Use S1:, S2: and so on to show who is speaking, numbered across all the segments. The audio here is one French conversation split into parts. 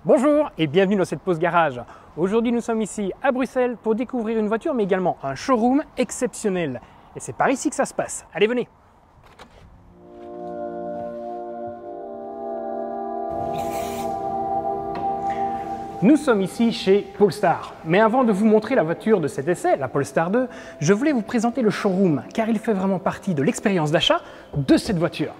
S1: Bonjour et bienvenue dans cette pause garage. Aujourd'hui nous sommes ici à Bruxelles pour découvrir une voiture mais également un showroom exceptionnel. Et c'est par ici que ça se passe. Allez, venez! Nous sommes ici chez Polestar. Mais avant de vous montrer la voiture de cet essai, la Polestar 2, je voulais vous présenter le showroom car il fait vraiment partie de l'expérience d'achat de cette voiture.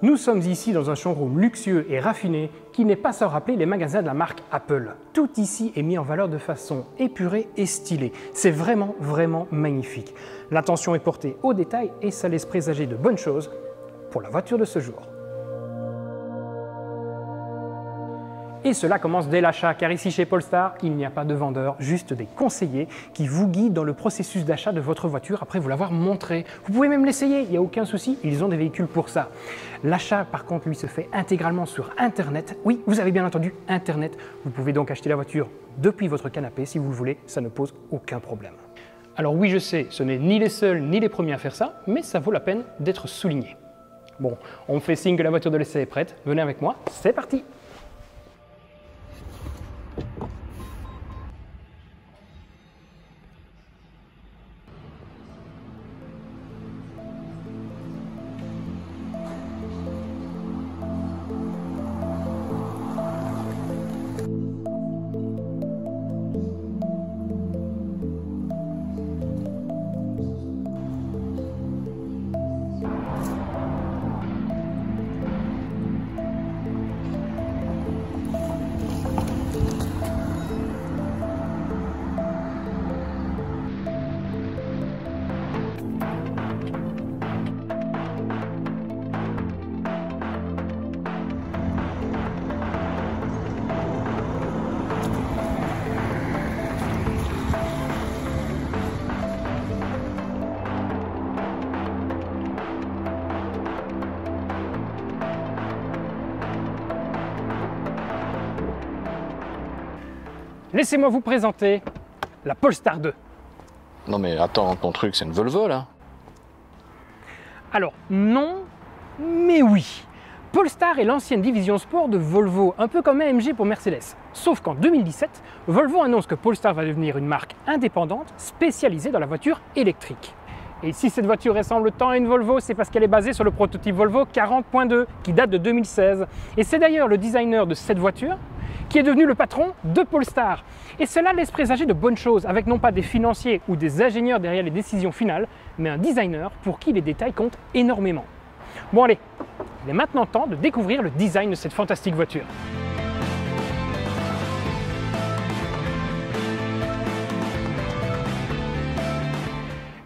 S1: Nous sommes ici dans un showroom luxueux et raffiné qui n'est pas sans rappeler les magasins de la marque Apple. Tout ici est mis en valeur de façon épurée et stylée. C'est vraiment magnifique. L'attention est portée aux détails et ça laisse présager de bonnes choses pour la voiture de ce jour. Et cela commence dès l'achat, car ici chez Polestar, il n'y a pas de vendeur, juste des conseillers qui vous guident dans le processus d'achat de votre voiture après vous l'avoir montré. Vous pouvez même l'essayer, il n'y a aucun souci, ils ont des véhicules pour ça. L'achat, par contre, lui, se fait intégralement sur Internet. Oui, vous avez bien entendu, Internet. Vous pouvez donc acheter la voiture depuis votre canapé si vous le voulez, ça ne pose aucun problème. Alors oui, je sais, ce n'est ni les seuls ni les premiers à faire ça, mais ça vaut la peine d'être souligné. Bon, on me fait signe que la voiture de l'essai est prête, venez avec moi, c'est parti! Laissez-moi vous présenter la Polestar 2.
S2: Non mais attends, ton truc c'est une Volvo là?
S1: Alors non, mais oui. Polestar est l'ancienne division sport de Volvo, un peu comme AMG pour Mercedes. Sauf qu'en 2017, Volvo annonce que Polestar va devenir une marque indépendante spécialisée dans la voiture électrique. Et si cette voiture ressemble tant à une Volvo, c'est parce qu'elle est basée sur le prototype Volvo 40.2 qui date de 2016. Et c'est d'ailleurs le designer de cette voiture qui est devenu le patron de Polestar. Et cela laisse présager de bonnes choses, avec non pas des financiers ou des ingénieurs derrière les décisions finales, mais un designer pour qui les détails comptent énormément. Bon allez, il est maintenant temps de découvrir le design de cette fantastique voiture.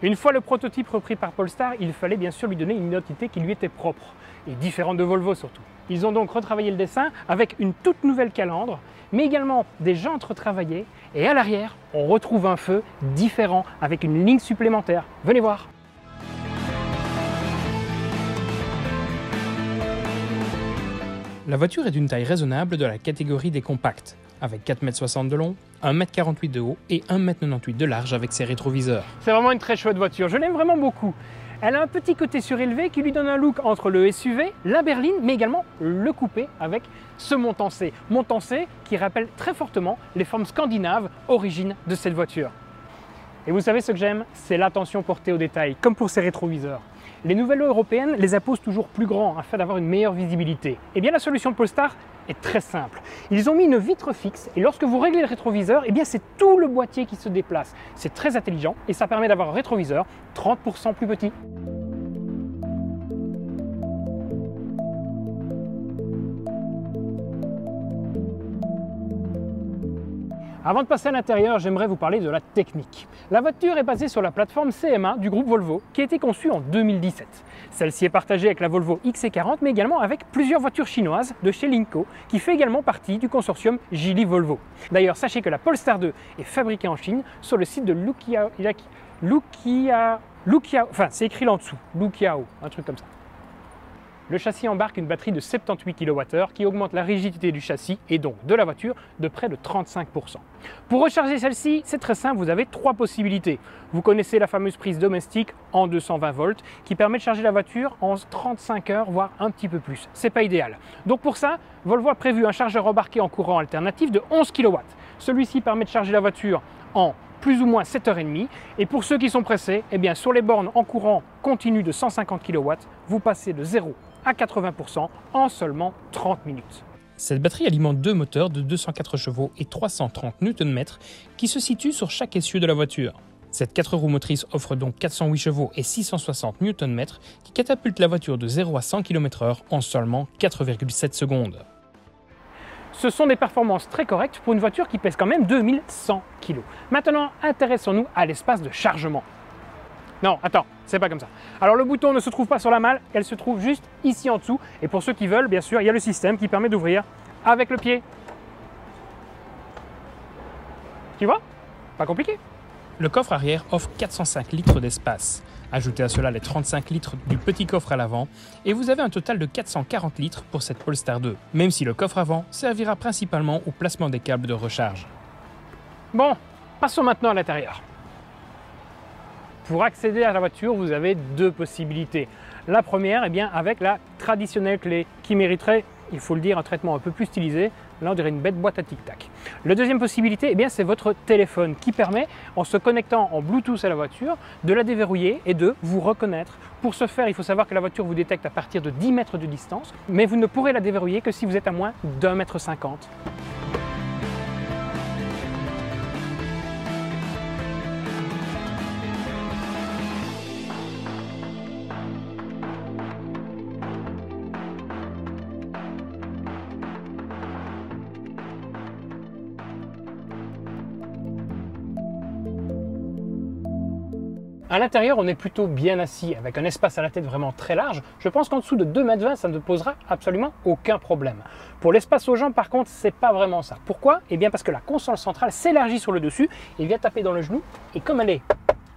S1: Une fois le prototype repris par Polestar, il fallait bien sûr lui donner une identité qui lui était propre, et différente de Volvo surtout. Ils ont donc retravaillé le dessin avec une toute nouvelle calandre, mais également des jantes retravaillées, et à l'arrière, on retrouve un feu différent avec une ligne supplémentaire. Venez voir! La voiture est d'une taille raisonnable de la catégorie des compacts, avec 4,60 m de long, 1,48 m de haut et 1,98 m de large avec ses rétroviseurs. C'est vraiment une très chouette voiture, je l'aime vraiment beaucoup. Elle a un petit côté surélevé qui lui donne un look entre le SUV, la berline, mais également le coupé avec ce montant-C. Montant-C qui rappelle très fortement les formes scandinaves origines de cette voiture. Et vous savez ce que j'aime? C'est l'attention portée aux détails, comme pour ces rétroviseurs. Les nouvelles lois européennes les imposent toujours plus grands afin d'avoir une meilleure visibilité. Eh bien la solution de Polestar est très simple. Ils ont mis une vitre fixe et lorsque vous réglez le rétroviseur, eh bien c'est tout le boîtier qui se déplace. C'est très intelligent et ça permet d'avoir un rétroviseur 30% plus petit. Avant de passer à l'intérieur, j'aimerais vous parler de la technique. La voiture est basée sur la plateforme CMA du groupe Volvo qui a été conçue en 2017. Celle-ci est partagée avec la Volvo XC40 mais également avec plusieurs voitures chinoises de chez Linko qui fait également partie du consortium Geely Volvo. D'ailleurs, sachez que la Polestar 2 est fabriquée en Chine sur le site de Luqiao, enfin c'est écrit là en dessous, Luqiao, un truc comme ça. Le châssis embarque une batterie de 78 kWh qui augmente la rigidité du châssis et donc de la voiture de près de 35%. Pour recharger celle-ci, c'est très simple, vous avez trois possibilités. Vous connaissez la fameuse prise domestique en 220 volts qui permet de charger la voiture en 35 heures, voire un petit peu plus. C'est pas idéal. Donc pour ça, Volvo a prévu un chargeur embarqué en courant alternatif de 11 kW. Celui-ci permet de charger la voiture en plus ou moins 7h30. Et pour ceux qui sont pressés, eh bien, sur les bornes en courant continu de 150 kW, vous passez de 0 à 80% en seulement 30 minutes. Cette batterie alimente deux moteurs de 204 chevaux et 330 Nm qui se situent sur chaque essieu de la voiture. Cette 4 roues motrices offre donc 408 chevaux et 660 Nm qui catapultent la voiture de 0 à 100 km/h en seulement 4,7 secondes. Ce sont des performances très correctes pour une voiture qui pèse quand même 2100 kg. Maintenant, intéressons-nous à l'espace de chargement. Non, attends, c'est pas comme ça. Alors le bouton ne se trouve pas sur la malle, elle se trouve juste ici en dessous. Et pour ceux qui veulent, bien sûr, il y a le système qui permet d'ouvrir avec le pied. Tu vois? Pas compliqué. Le coffre arrière offre 405 litres d'espace. Ajoutez à cela les 35 litres du petit coffre à l'avant et vous avez un total de 440 litres pour cette Polestar 2, même si le coffre avant servira principalement au placement des câbles de recharge. Bon, passons maintenant à l'intérieur. Pour accéder à la voiture, vous avez deux possibilités. La première, eh bien, avec la traditionnelle clé qui mériterait, il faut le dire, un traitement un peu plus stylisé. Là, on dirait une bête boîte à tic-tac. La deuxième possibilité, eh bien, c'est votre téléphone qui permet, en se connectant en Bluetooth à la voiture, de la déverrouiller et de vous reconnaître. Pour ce faire, il faut savoir que la voiture vous détecte à partir de 10 mètres de distance, mais vous ne pourrez la déverrouiller que si vous êtes à moins d'1,50 m. À l'intérieur, on est plutôt bien assis, avec un espace à la tête vraiment très large. Je pense qu'en dessous de 2,20 m, ça ne posera absolument aucun problème. Pour l'espace aux jambes, par contre, c'est pas vraiment ça. Pourquoi? Eh bien parce que la console centrale s'élargit sur le dessus et vient taper dans le genou. Et comme elle est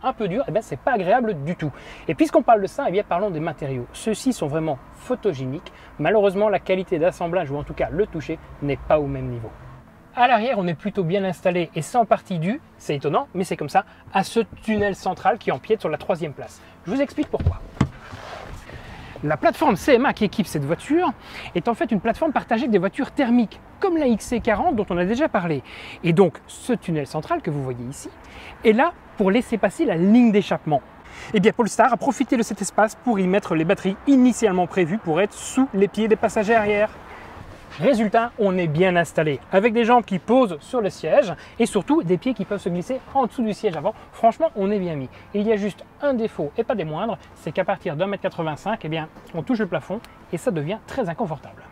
S1: un peu dure, eh bien c'est pas agréable du tout. Et puisqu'on parle de ça, eh bien parlons des matériaux. Ceux-ci sont vraiment photogéniques. Malheureusement, la qualité d'assemblage, ou en tout cas le toucher, n'est pas au même niveau. À l'arrière, on est plutôt bien installé et c'est en partie dû, c'est étonnant, mais c'est comme ça, à ce tunnel central qui empiète sur la 3e place. Je vous explique pourquoi. La plateforme CMA qui équipe cette voiture est en fait une plateforme partagée avec des voitures thermiques, comme la XC40 dont on a déjà parlé. Et donc, ce tunnel central que vous voyez ici est là pour laisser passer la ligne d'échappement. Et bien Polestar a profité de cet espace pour y mettre les batteries initialement prévues pour être sous les pieds des passagers arrière. Résultat, on est bien installé, avec des jambes qui posent sur le siège et surtout des pieds qui peuvent se glisser en dessous du siège avant. Franchement, on est bien mis. Il y a juste un défaut, et pas des moindres, c'est qu'à partir d'1,85 m, eh bien, on touche le plafond et ça devient très inconfortable.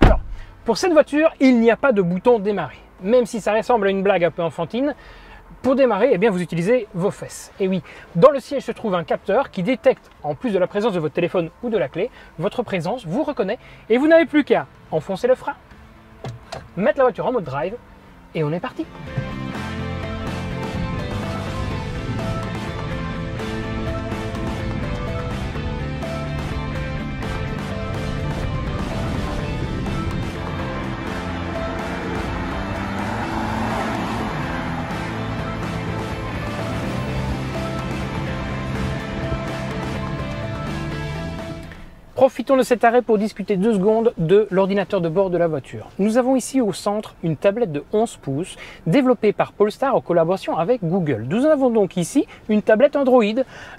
S1: Alors, pour cette voiture, il n'y a pas de bouton démarrer. Même si ça ressemble à une blague un peu enfantine, pour démarrer, eh bien, vous utilisez vos fesses. Et oui, dans le siège se trouve un capteur qui détecte, en plus de la présence de votre téléphone ou de la clé, votre présence, vous reconnaît et vous n'avez plus qu'à enfoncer le frein, mettre la voiture en mode drive et on est parti. Profitons de cet arrêt pour discuter 2 secondes de l'ordinateur de bord de la voiture. Nous avons ici au centre une tablette de 11 pouces développée par Polestar en collaboration avec Google. Nous avons donc ici une tablette Android.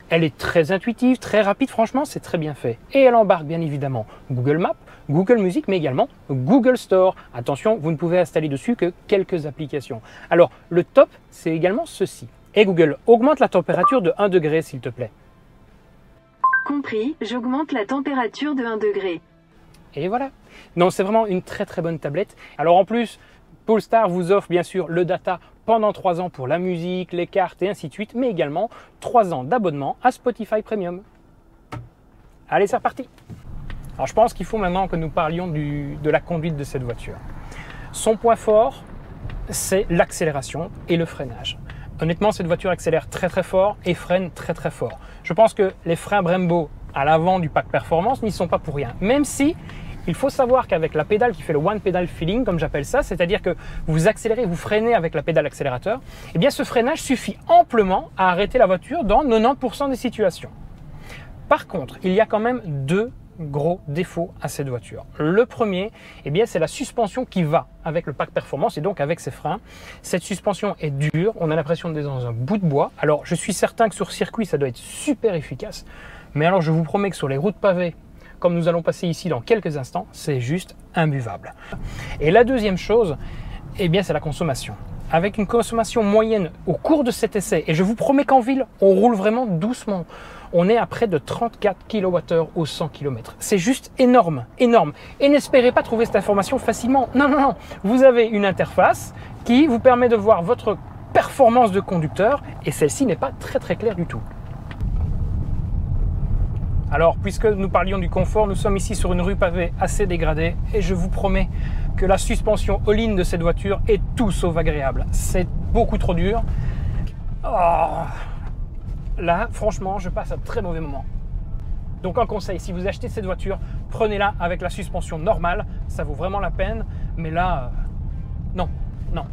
S1: Elle est très intuitive, très rapide, franchement c'est très bien fait. Et elle embarque bien évidemment Google Maps, Google Music mais également Google Store. Attention, vous ne pouvez installer dessus que quelques applications. Alors le top c'est également ceci. Et Google, augmente la température de 1 degré s'il te plaît.
S3: Compris, j'augmente la température de 1 degré.
S1: Et voilà. Non, c'est vraiment une très très bonne tablette. Alors en plus, Polestar vous offre bien sûr le data pendant 3 ans pour la musique, les cartes et ainsi de suite, mais également 3 ans d'abonnement à Spotify Premium. Allez, c'est reparti. Alors je pense qu'il faut maintenant que nous parlions de la conduite de cette voiture. Son point fort, c'est l'accélération et le freinage. Honnêtement, cette voiture accélère très très fort et freine très très fort. Je pense que les freins Brembo à l'avant du pack performance n'y sont pas pour rien. Même si, il faut savoir qu'avec la pédale qui fait le one pedal feeling, comme j'appelle ça, c'est-à-dire que vous accélérez, vous freinez avec la pédale accélérateur, eh bien ce freinage suffit amplement à arrêter la voiture dans 90% des situations. Par contre, il y a quand même 2 gros défaut à cette voiture. Le premier, eh bien, c'est la suspension qui va avec le pack performance et donc avec ses freins. Cette suspension est dure, on a l'impression d'être dans un bout de bois. Alors, je suis certain que sur circuit, ça doit être super efficace. Mais alors, je vous promets que sur les routes pavées, comme nous allons passer ici dans quelques instants, c'est juste imbuvable. Et la deuxième chose, eh bien, c'est la consommation. Avec une consommation moyenne au cours de cet essai, et je vous promets qu'en ville, on roule vraiment doucement. On est à près de 34 kWh au 100 km. C'est juste énorme, énorme. Et n'espérez pas trouver cette information facilement. Non, non, non. Vous avez une interface qui vous permet de voir votre performance de conducteur et celle-ci n'est pas très très claire du tout. Alors, puisque nous parlions du confort, nous sommes ici sur une rue pavée assez dégradée et je vous promets que la suspension all-in de cette voiture est tout sauf agréable. C'est beaucoup trop dur. Oh. Là, franchement, je passe un très mauvais moment. Donc un conseil, si vous achetez cette voiture, prenez-la avec la suspension normale, ça vaut vraiment la peine. Mais là, non, non.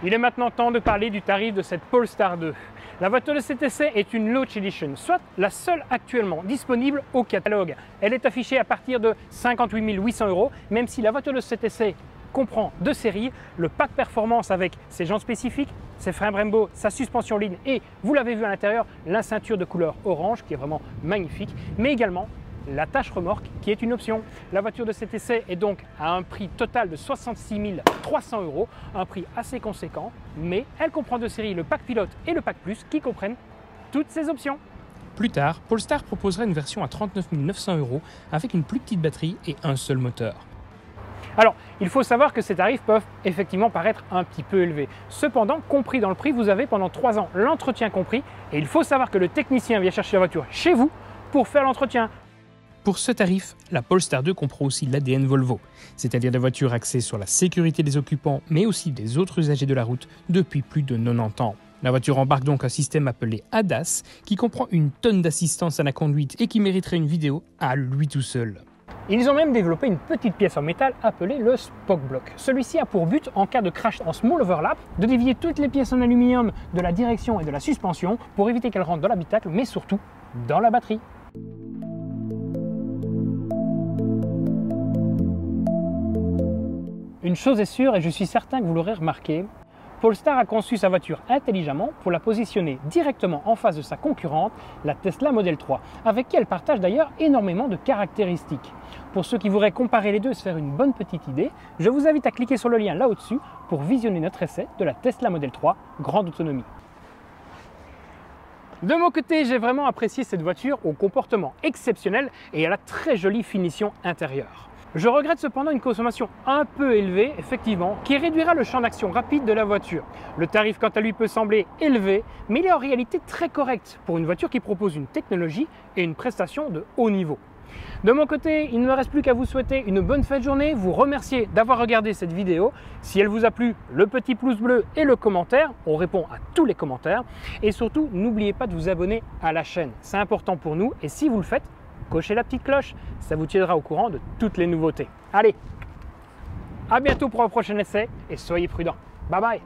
S1: Il est maintenant temps de parler du tarif de cette Polestar 2. La voiture de cet essai est une Launch Edition, soit la seule actuellement disponible au catalogue. Elle est affichée à partir de 58 800 €, même si la voiture de cet essai comprend 2 séries, le pack performance avec ses jantes spécifiques, ses freins Brembo, sa suspension ligne et, vous l'avez vu à l'intérieur, la ceinture de couleur orange qui est vraiment magnifique, mais également la tâche remorque qui est une option. La voiture de cet essai est donc à un prix total de 66 300 €, un prix assez conséquent, mais elle comprend 2 séries, le pack pilote et le pack plus, qui comprennent toutes ces options. Plus tard, Polestar proposera une version à 39 900 € avec une plus petite batterie et un seul moteur. Alors, il faut savoir que ces tarifs peuvent effectivement paraître un petit peu élevés. Cependant, compris dans le prix, vous avez pendant 3 ans l'entretien compris et il faut savoir que le technicien vient chercher la voiture chez vous pour faire l'entretien. Pour ce tarif, la Polestar 2 comprend aussi l'ADN Volvo, c'est-à-dire des voitures axées sur la sécurité des occupants, mais aussi des autres usagers de la route depuis plus de 90 ans. La voiture embarque donc un système appelé ADAS, qui comprend une tonne d'assistance à la conduite et qui mériterait une vidéo à lui tout seul. Ils ont même développé une petite pièce en métal appelée le Spoke Block. Celui-ci a pour but, en cas de crash en small overlap, de dévier toutes les pièces en aluminium de la direction et de la suspension pour éviter qu'elles rentrent dans l'habitacle, mais surtout dans la batterie. Une chose est sûre, et je suis certain que vous l'aurez remarqué, Polestar a conçu sa voiture intelligemment pour la positionner directement en face de sa concurrente, la Tesla Model 3, avec qui elle partage d'ailleurs énormément de caractéristiques. Pour ceux qui voudraient comparer les deux et se faire une bonne petite idée, je vous invite à cliquer sur le lien là au-dessus pour visionner notre essai de la Tesla Model 3 Grande Autonomie. De mon côté, j'ai vraiment apprécié cette voiture au comportement exceptionnel et à la très jolie finition intérieure. Je regrette cependant une consommation un peu élevée, effectivement, qui réduira le champ d'action rapide de la voiture. Le tarif, quant à lui, peut sembler élevé, mais il est en réalité très correct pour une voiture qui propose une technologie et une prestation de haut niveau. De mon côté, il ne me reste plus qu'à vous souhaiter une bonne fin de journée, vous remercier d'avoir regardé cette vidéo. Si elle vous a plu, le petit pouce bleu et le commentaire, on répond à tous les commentaires. Et surtout, n'oubliez pas de vous abonner à la chaîne, c'est important pour nous et si vous le faites, cochez la petite cloche, ça vous tiendra au courant de toutes les nouveautés. Allez, à bientôt pour un prochain essai et soyez prudents. Bye bye.